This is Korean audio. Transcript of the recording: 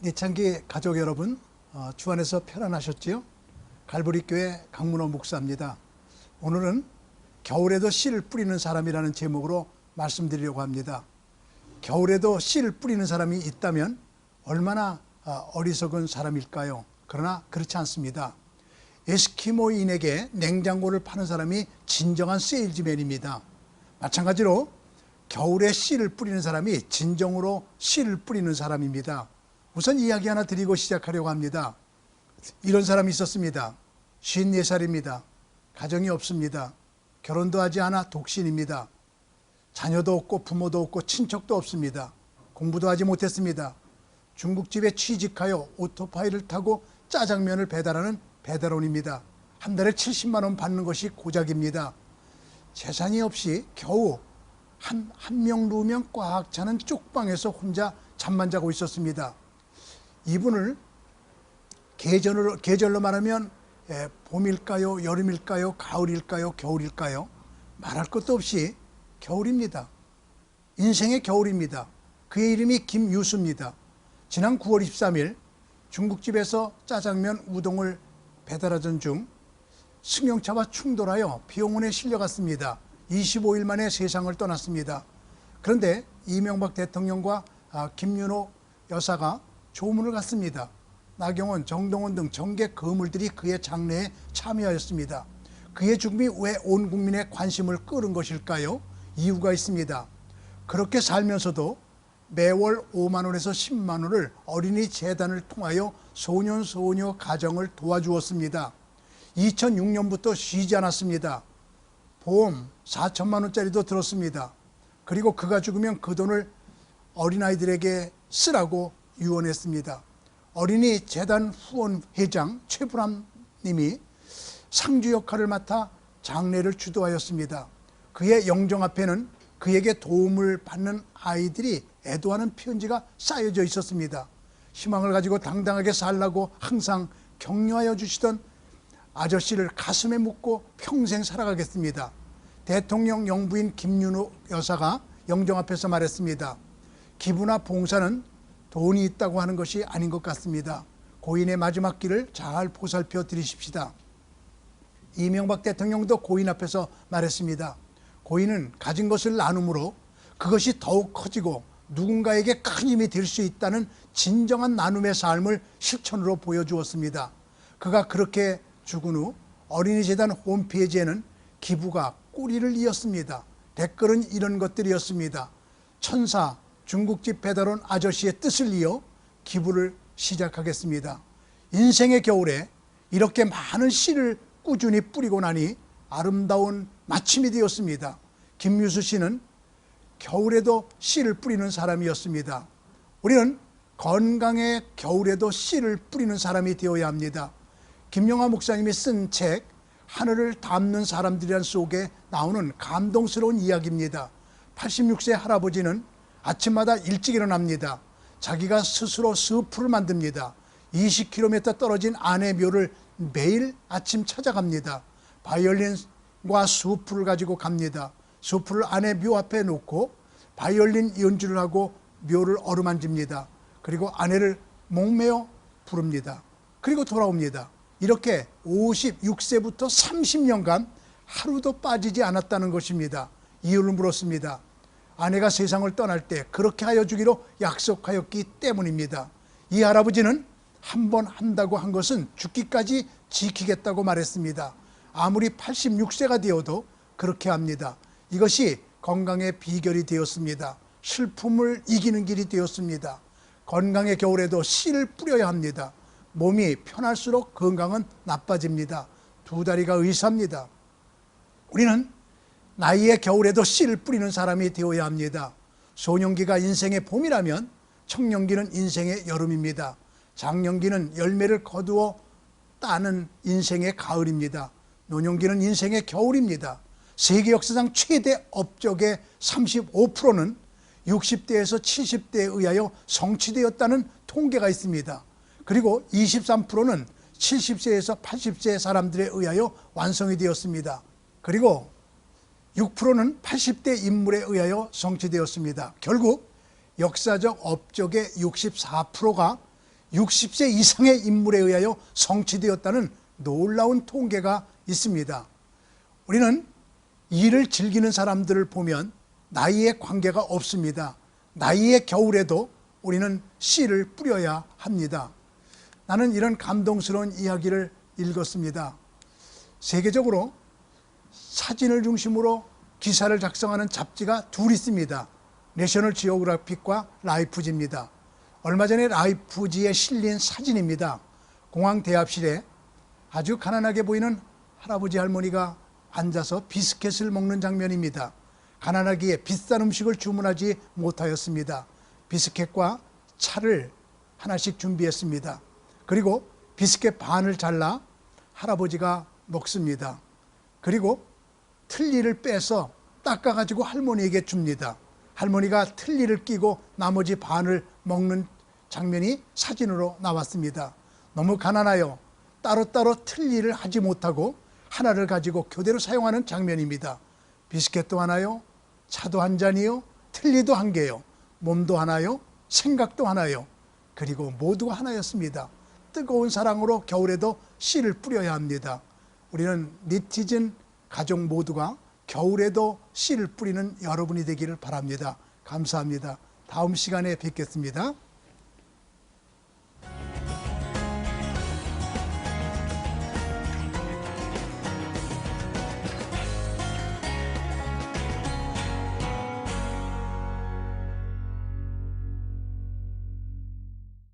예창기 가족 여러분, 주 안에서 편안하셨지요? 갈보리교회 강문호 목사입니다. 오늘은 겨울에도 씨를 뿌리는 사람이라는 제목으로 말씀드리려고 합니다. 겨울에도 씨를 뿌리는 사람이 있다면 얼마나 어리석은 사람일까요? 그러나 그렇지 않습니다. 에스키모인에게 냉장고를 파는 사람이 진정한 세일즈맨입니다. 마찬가지로 겨울에 씨를 뿌리는 사람이 진정으로 씨를 뿌리는 사람입니다. 우선 이야기 하나 드리고 시작하려고 합니다. 이런 사람이 있었습니다. 54살입니다. 가정이 없습니다. 결혼도 하지 않아 독신입니다. 자녀도 없고 부모도 없고 친척도 없습니다. 공부도 하지 못했습니다. 중국집에 취직하여 오토바이를 타고 짜장면을 배달하는 배달원입니다. 한 달에 70만 원 받는 것이 고작입니다. 재산이 없이 겨우 한 명 누우면 꽉 차는 쪽방에서 혼자 잠만 자고 있었습니다. 이분을 계절로 말하면 봄일까요? 여름일까요? 가을일까요? 겨울일까요? 말할 것도 없이 겨울입니다. 인생의 겨울입니다. 그의 이름이 김유수입니다. 지난 9월 23일 중국집에서 짜장면, 우동을 배달하던 중 승용차와 충돌하여 병원에 실려갔습니다. 25일 만에 세상을 떠났습니다. 그런데 이명박 대통령과 김윤호 여사가 조문을 갔습니다. 나경원, 정동원 등 정계 거물들이 그의 장례에 참여하였습니다. 그의 죽음이 왜 온 국민의 관심을 끌은 것일까요? 이유가 있습니다. 그렇게 살면서도 매월 5만 원에서 10만 원을 어린이 재단을 통하여 소년소녀 가정을 도와주었습니다. 2006년부터 쉬지 않았습니다. 보험 4천만 원짜리도 들었습니다. 그리고 그가 죽으면 그 돈을 어린아이들에게 쓰라고 유언했습니다. 어린이 재단 후원 회장 최불암 님이 상주 역할을 맡아 장례를 주도하였습니다. 그의 영정 앞에는 그에게 도움을 받는 아이들이 애도하는 편지가 쌓여져 있었습니다. 희망을 가지고 당당하게 살라고 항상 격려하여 주시던 아저씨를 가슴에 묻고 평생 살아가겠습니다. 대통령 영부인 김윤호 여사가 영정 앞에서 말했습니다. 기부나 봉사는 돈이 있다고 하는 것이 아닌 것 같습니다. 고인의 마지막 길을 잘 보살펴 드리십시다. 이명박 대통령도 고인 앞에서 말했습니다. 고인은 가진 것을 나눔으로 그것이 더욱 커지고 누군가에게 큰 힘이 될 수 있다는 진정한 나눔의 삶을 실천으로 보여주었습니다. 그가 그렇게 죽은 후 어린이재단 홈페이지에는 기부가 꼬리를 이었습니다. 댓글은 이런 것들이었습니다. 천사, 중국집 배달원 아저씨의 뜻을 이어 기부를 시작하겠습니다. 인생의 겨울에 이렇게 많은 씨를 꾸준히 뿌리고 나니 아름다운 마침이 되었습니다. 김유수 씨는 겨울에도 씨를 뿌리는 사람이었습니다. 우리는 건강의 겨울에도 씨를 뿌리는 사람이 되어야 합니다. 김영하 목사님이 쓴 책 하늘을 닮는 사람들이란 속에 나오는 감동스러운 이야기입니다. 86세 할아버지는 아침마다 일찍 일어납니다. 자기가 스스로 수프를 만듭니다. 20km 떨어진 아내 묘를 매일 아침 찾아갑니다. 바이올린과 수프를 가지고 갑니다. 수프를 아내 묘 앞에 놓고 바이올린 연주를 하고 묘를 어루만집니다. 그리고 아내를 목매어 부릅니다. 그리고 돌아옵니다. 이렇게 56세부터 30년간 하루도 빠지지 않았다는 것입니다. 이유를 물었습니다. 아내가 세상을 떠날 때 그렇게 하여 주기로 약속하였기 때문입니다. 이 할아버지는 한 번 한다고 한 것은 죽기까지 지키겠다고 말했습니다. 아무리 86세가 되어도 그렇게 합니다. 이것이 건강의 비결이 되었습니다. 슬픔을 이기는 길이 되었습니다. 건강의 겨울에도 씨를 뿌려야 합니다. 몸이 편할수록 건강은 나빠집니다. 두 다리가 의사입니다. 우리는 나이의 겨울에도 씨를 뿌리는 사람이 되어야 합니다. 소년기가 인생의 봄이라면 청년기는 인생의 여름입니다. 장년기는 열매를 거두어 따는 인생의 가을입니다. 노년기는 인생의 겨울입니다. 세계 역사상 최대 업적의 35%는 60대에서 70대에 의하여 성취되었다는 통계가 있습니다. 그리고 23%는 70세에서 80세 사람들에 의하여 완성이 되었습니다. 그리고 6%는 80대 인물에 의하여 성취되었습니다. 결국 역사적 업적의 64%가 60세 이상의 인물에 의하여 성취되었다는 놀라운 통계가 있습니다. 우리는 일을 즐기는 사람들을 보면 나이에 관계가 없습니다. 나이의 겨울에도 우리는 씨를 뿌려야 합니다. 나는 이런 감동스러운 이야기를 읽었습니다. 세계적으로 사진을 중심으로 기사를 작성하는 잡지가 둘 있습니다. 내셔널 지오그래픽과 라이프지입니다. 얼마 전에 라이프지에 실린 사진입니다. 공항 대합실에 아주 가난하게 보이는 할아버지 할머니가 앉아서 비스켓을 먹는 장면입니다. 가난하기에 비싼 음식을 주문하지 못하였습니다. 비스켓과 차를 하나씩 준비했습니다. 그리고 비스켓 반을 잘라 할아버지가 먹습니다. 그리고 틀니를 빼서 닦아가지고 할머니에게 줍니다. 할머니가 틀니를 끼고 나머지 반을 먹는 장면이 사진으로 나왔습니다. 너무 가난하여 따로따로 틀니를 하지 못하고 하나를 가지고 교대로 사용하는 장면입니다. 비스켓도 하나요, 차도 한 잔이요, 틀니도 한 개요, 몸도 하나요, 생각도 하나요. 그리고 모두가 하나였습니다. 뜨거운 사랑으로 겨울에도 씨를 뿌려야 합니다. 우리는 니티즌 가족 모두가 겨울에도 씨를 뿌리는 여러분이 되기를 바랍니다. 감사합니다. 다음 시간에 뵙겠습니다.